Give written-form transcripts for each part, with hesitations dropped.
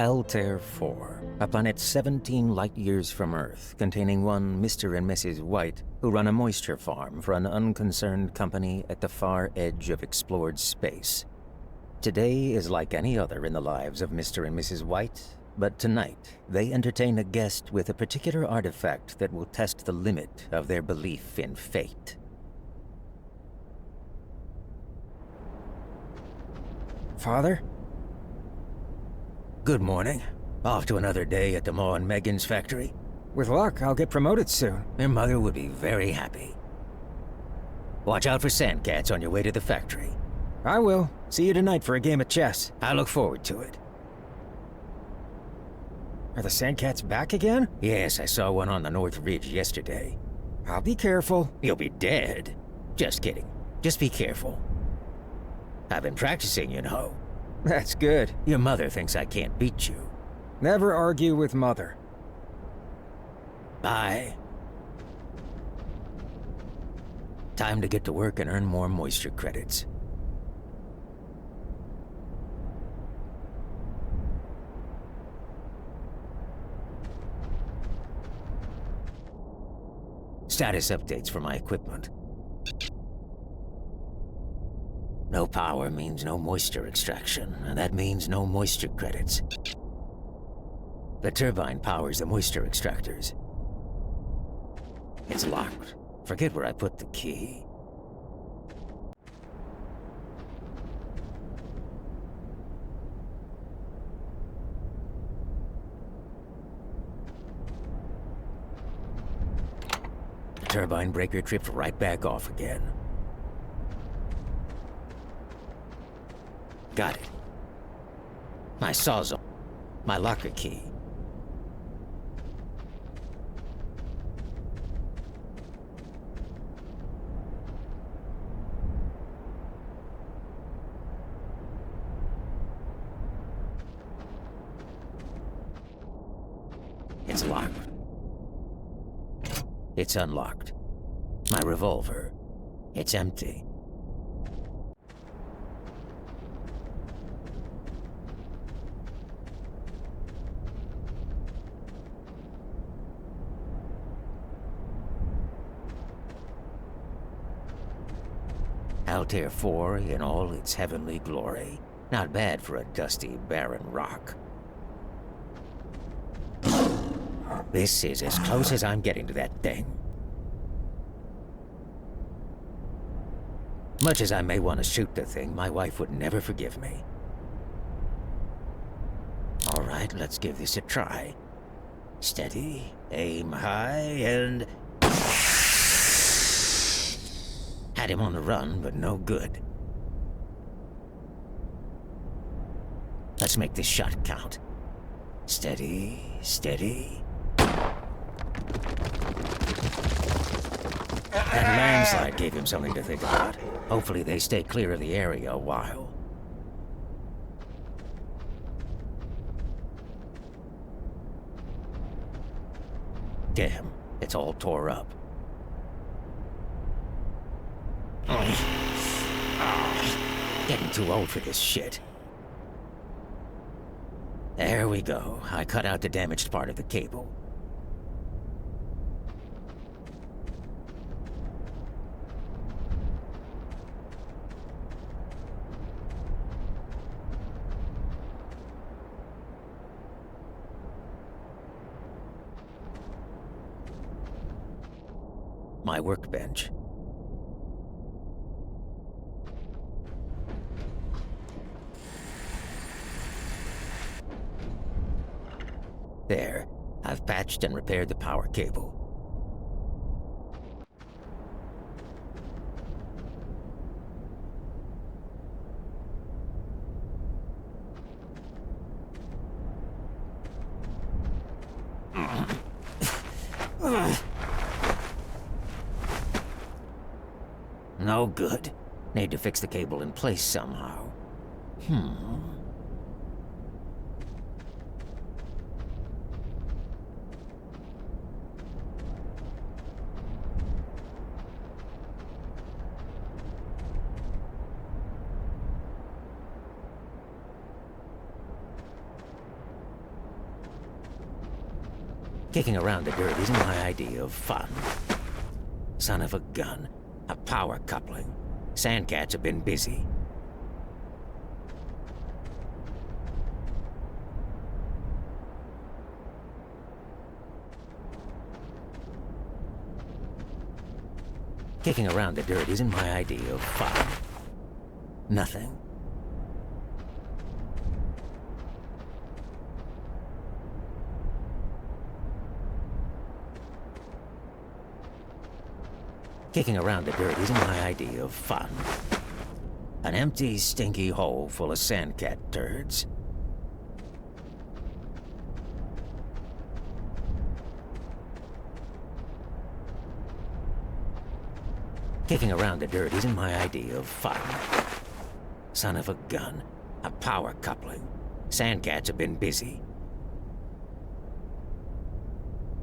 Altair 4, a planet 17 light-years from Earth, containing one Mr. and Mrs. White, who run a moisture farm for an unconcerned company at the far edge of explored space. Today is like any other in the lives of Mr. and Mrs. White, but tonight they entertain a guest with a particular artifact that will test the limit of their belief in fate. Father? Good morning. Off to another day at the Ma and Megan's factory? With luck, I'll get promoted soon. Your mother would be very happy. Watch out for sandcats on your way to the factory. I will. See you tonight for a game of chess. I look forward to it. Are the sandcats back again? Yes, I saw one on the North Ridge yesterday. I'll be careful. You'll be dead. Just kidding. Just be careful. I've been practicing, you know. That's good. Your mother thinks I can't beat you. Never argue with Mother. Bye. Time to get to work and earn more moisture credits. Status updates for my equipment. No power means no moisture extraction, and that means no moisture credits. The turbine powers the moisture extractors. It's locked. Forget where I put the key. The turbine breaker tripped right back off again. Got it. My sawzall. My locker key. It's locked. It's unlocked. My revolver. It's empty. Altair 4 in all its heavenly glory. Not bad for a dusty, barren rock. This is as close as I'm getting to that thing. Much as I may want to shoot the thing, my wife would never forgive me. All right, let's give this a try. Steady, aim high, and... Had him on the run, but no good. Let's make this shot count. Steady, steady. That landslide gave him something to think about. Hopefully they stay clear of the area a while. Damn, it's all tore up. Getting too old for this shit. There we go. I cut out the damaged part of the cable. My workbench. There, I've patched and repaired the power cable. No good. Need to fix the cable in place somehow. Kicking around the dirt isn't my idea of fun. Son of a gun. A power coupling. Sandcats have been busy. Kicking around the dirt isn't my idea of fun. Nothing. Kicking around the dirt isn't my idea of fun. An empty, stinky hole full of sandcat turds. Kicking around the dirt isn't my idea of fun. Son of a gun. A power coupling. Sandcats have been busy.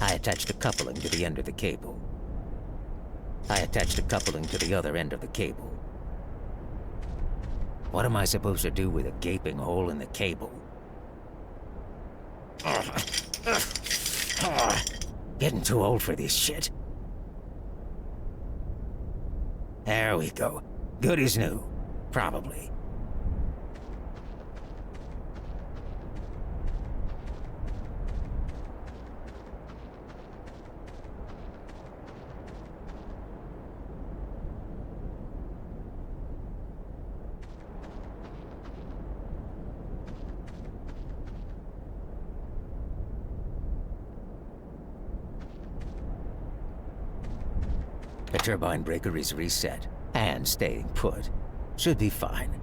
I attached a coupling to the end of the cable. I attached a coupling to the other end of the cable. What am I supposed to do with a gaping hole in the cable? Getting too old for this shit. There we go. Good as new. Probably. The turbine breaker is reset and staying put. Should be fine.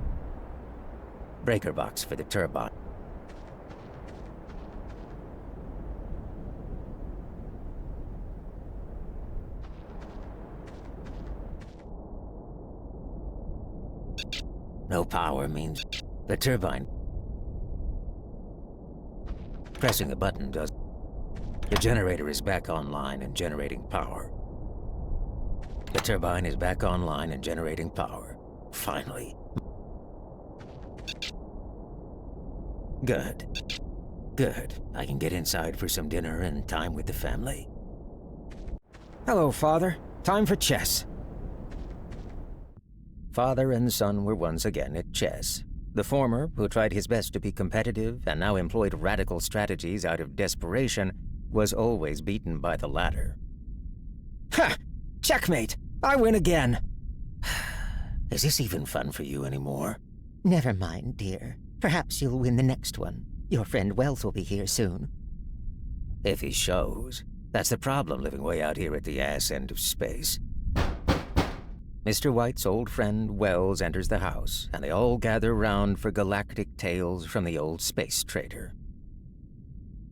Breaker box for the turbine. No power means the turbine. Pressing a button does. The generator is back online and generating power. The turbine is back online and generating power. Finally. Good. Good. I can get inside for some dinner and time with the family. Hello, Father. Time for chess. Father and son were once again at chess. The former, who tried his best to be competitive and now employed radical strategies out of desperation, was always beaten by the latter. Ha! Checkmate! I win again! Is this even fun for you anymore? Never mind, dear. Perhaps you'll win the next one. Your friend Wells will be here soon. If he shows. That's the problem living way out here at the ass end of space. Mr. White's old friend Wells enters the house, and they all gather round for galactic tales from the old space trader.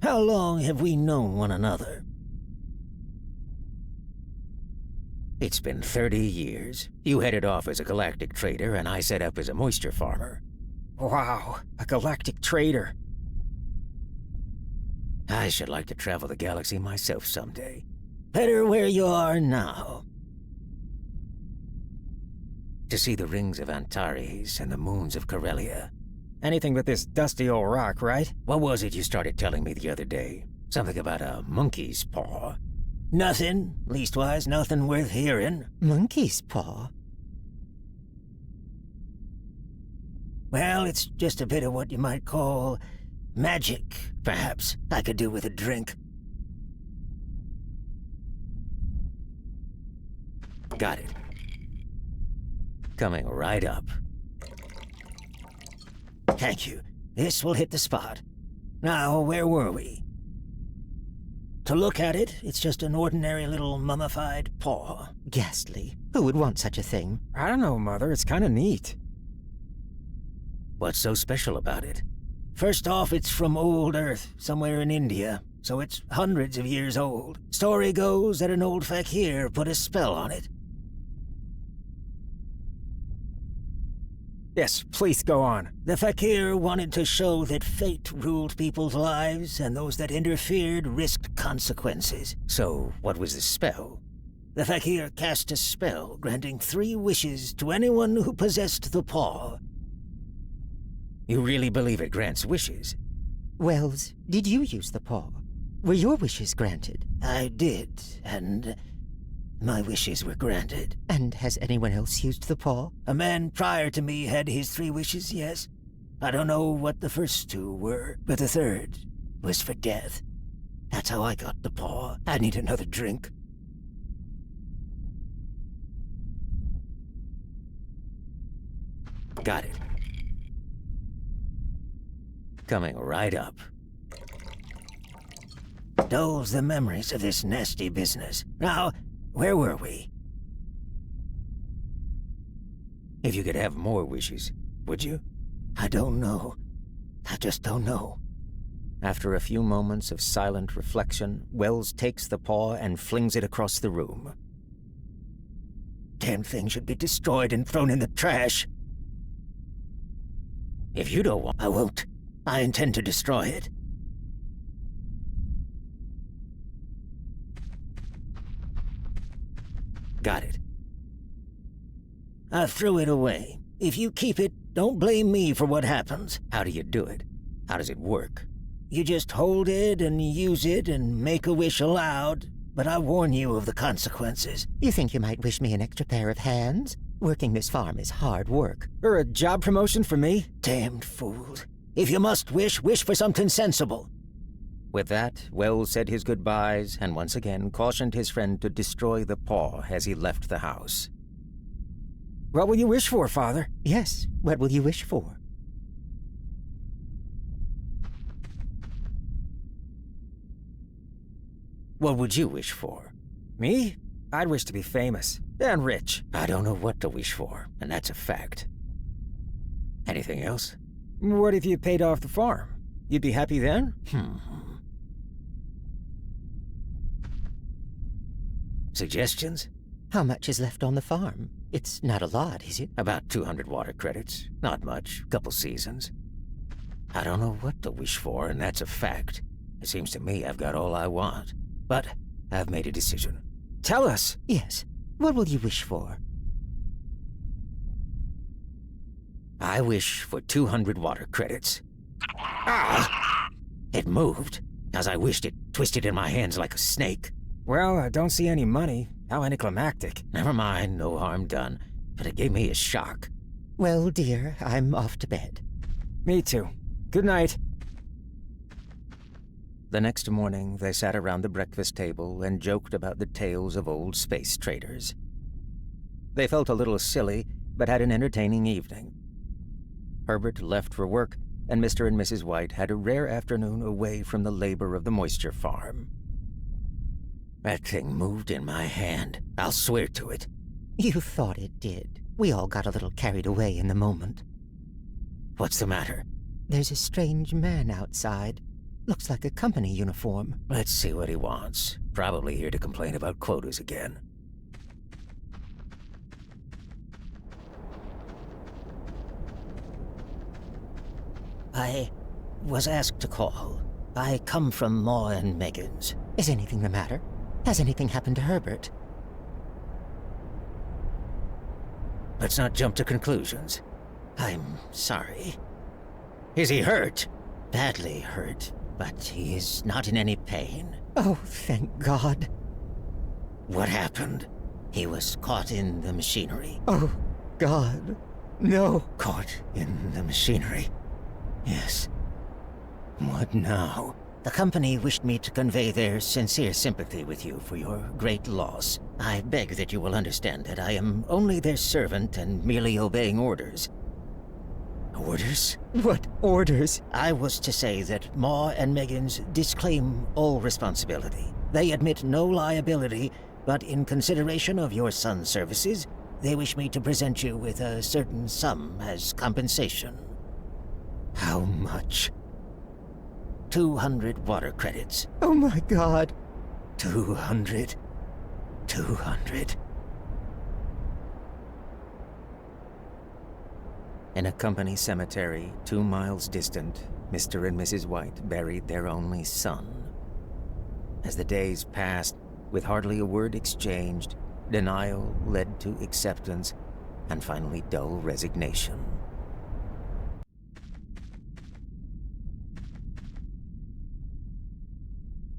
How long have we known one another? It's been 30 years. You headed off as a galactic trader, and I set up as a moisture farmer. Wow, a galactic trader. I should like to travel the galaxy myself someday. Better where you are now. To see the rings of Antares and the moons of Corellia. Anything but this dusty old rock, right? What was it you started telling me the other day? Something about a monkey's paw. Nothing. Leastwise, nothing worth hearing. Monkey's paw? Well, it's just a bit of what you might call magic, perhaps. I could do with a drink. Got it. Coming right up. Thank you. This will hit the spot. Now, where were we? To look at it, it's just an ordinary little mummified paw. Ghastly. Who would want such a thing? I don't know, Mother. It's kind of neat. What's so special about it? First off, it's from old Earth, somewhere in India, so it's hundreds of years old. Story goes that an old fakir put a spell on it. Yes, please go on. The fakir wanted to show that fate ruled people's lives, and those that interfered risked consequences. So, what was the spell? The fakir cast a spell, granting 3 wishes to anyone who possessed the paw. You really believe it grants wishes? Wells, did you use the paw? Were your wishes granted? I did, and my wishes were granted. And has anyone else used the paw? A man prior to me had his 3 wishes, yes. I don't know what the first 2 were, but the third was for death. That's how I got the paw. I need another drink. Got it. Coming right up. Dulls the memories of this nasty business. Now, where were we? If you could have more wishes, would you? I don't know. I just don't know. After a few moments of silent reflection, Wells takes the paw and flings it across the room. Damn thing should be destroyed and thrown in the trash. If you don't want... I won't. I intend to destroy it. Got it. I threw it away. If you keep it, don't blame me for what happens. How do you do it? How does it work? You just hold it and use it and make a wish aloud, but I warn you of the consequences. You think you might wish me an extra pair of hands? Working this farm is hard work. Or a job promotion for me? Damned fools. If you must wish, wish for something sensible. With that, Wells said his goodbyes and once again cautioned his friend to destroy the paw as he left the house. What will you wish for, Father? Yes, what will you wish for? What would you wish for? Me? I'd wish to be famous and rich. I don't know what to wish for, and that's a fact. Anything else? What if you paid off the farm? You'd be happy then? Suggestions? How much is left on the farm? It's not a lot, is it? About 200 water credits. Not much. Couple seasons. I don't know what to wish for, and that's a fact. It seems to me I've got all I want. But I've made a decision. Tell us. Yes. What will you wish for? I wish for 200 water credits. Ah! It moved. As I wished, it twisted in my hands like a snake. Well, I don't see any money. How anticlimactic. Never mind, no harm done. But it gave me a shock. Well, dear, I'm off to bed. Me too. Good night. The next morning, they sat around the breakfast table and joked about the tales of old space traders. They felt a little silly, but had an entertaining evening. Herbert left for work, and Mr. and Mrs. White had a rare afternoon away from the labor of the moisture farm. That thing moved in my hand. I'll swear to it. You thought it did. We all got a little carried away in the moment. What's the matter? There's a strange man outside. Looks like a company uniform. Let's see what he wants. Probably here to complain about quotas again. I was asked to call. I come from Ma and Megan's. Is anything the matter? Has anything happened to Herbert? Let's not jump to conclusions. I'm sorry. Is he hurt? Badly hurt, but he is not in any pain. Oh, thank God. What happened? He was caught in the machinery. Oh, God. No. Caught in the machinery? Yes. What now? The company wished me to convey their sincere sympathy with you for your great loss. I beg that you will understand that I am only their servant and merely obeying orders. Orders? What orders? I was to say that Ma and Megan's disclaim all responsibility. They admit no liability, but in consideration of your son's services, they wish me to present you with a certain sum as compensation. How much? 200 water credits. Oh my God. 200. In a company cemetery 2 miles distant, Mr. and Mrs. White buried their only son. As the days passed, with hardly a word exchanged, denial led to acceptance, and finally dull resignation.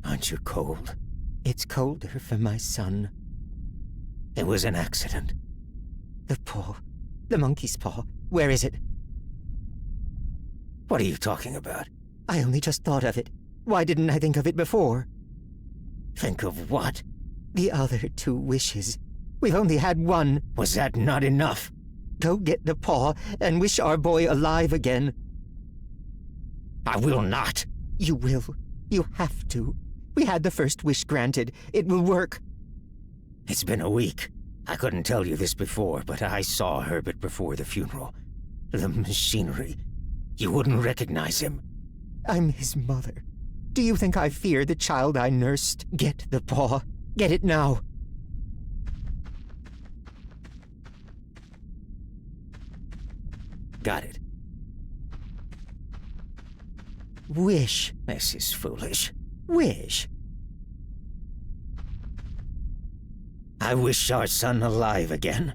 Aren't you cold? It's colder for my son. It was an accident. The paw. The monkey's paw. Where is it? What are you talking about? I only just thought of it. Why didn't I think of it before? Think of what? The other 2 wishes. We've only had one. Was that not enough? Go get the paw and wish our boy alive again. I will not. You will. You have to. We had the first wish granted. It will work. It's been a week. I couldn't tell you this before, but I saw Herbert before the funeral. The machinery. You wouldn't recognize him. I'm his mother. Do you think I fear the child I nursed? Get the paw. Get it now. Got it. Wish. This is foolish. Wish. I wish our son alive again.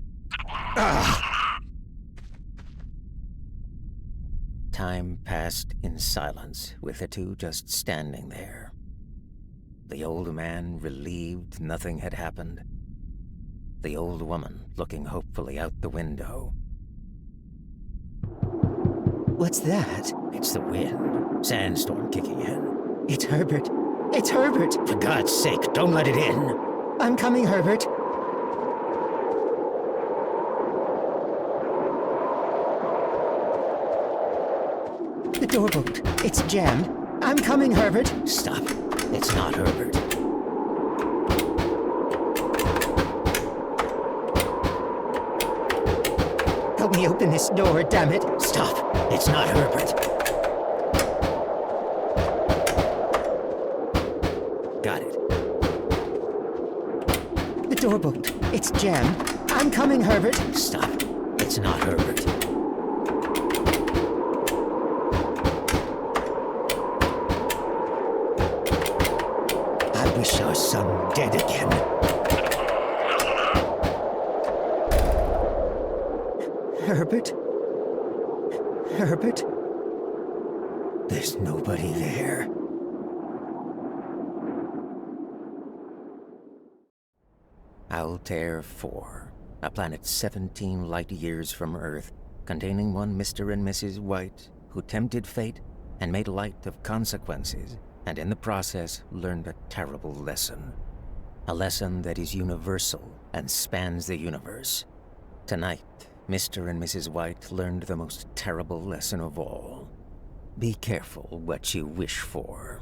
Time passed in silence, with the 2 just standing there. The old man relieved nothing had happened. The old woman looking hopefully out the window. What's that? It's the wind. Sandstorm kicking in. It's Herbert. It's Herbert! For God's sake, don't let it in. I'm coming, Herbert. The doorbolt. It's jammed. I'm coming, Herbert. Stop. It's not Herbert. Help me open this door, damn it. Stop. It's not Herbert. Got it. The doorbolt. It's jammed. I'm coming, Herbert. Stop. It's not Herbert. I wish our son dead again. Herbert? Herbert? There's nobody there. Altair 4, a planet 17 light-years from Earth, containing one Mr. and Mrs. White, who tempted fate and made light of consequences, and in the process learned a terrible lesson. A lesson that is universal and spans the universe. Tonight, Mr. and Mrs. White learned the most terrible lesson of all. Be careful what you wish for.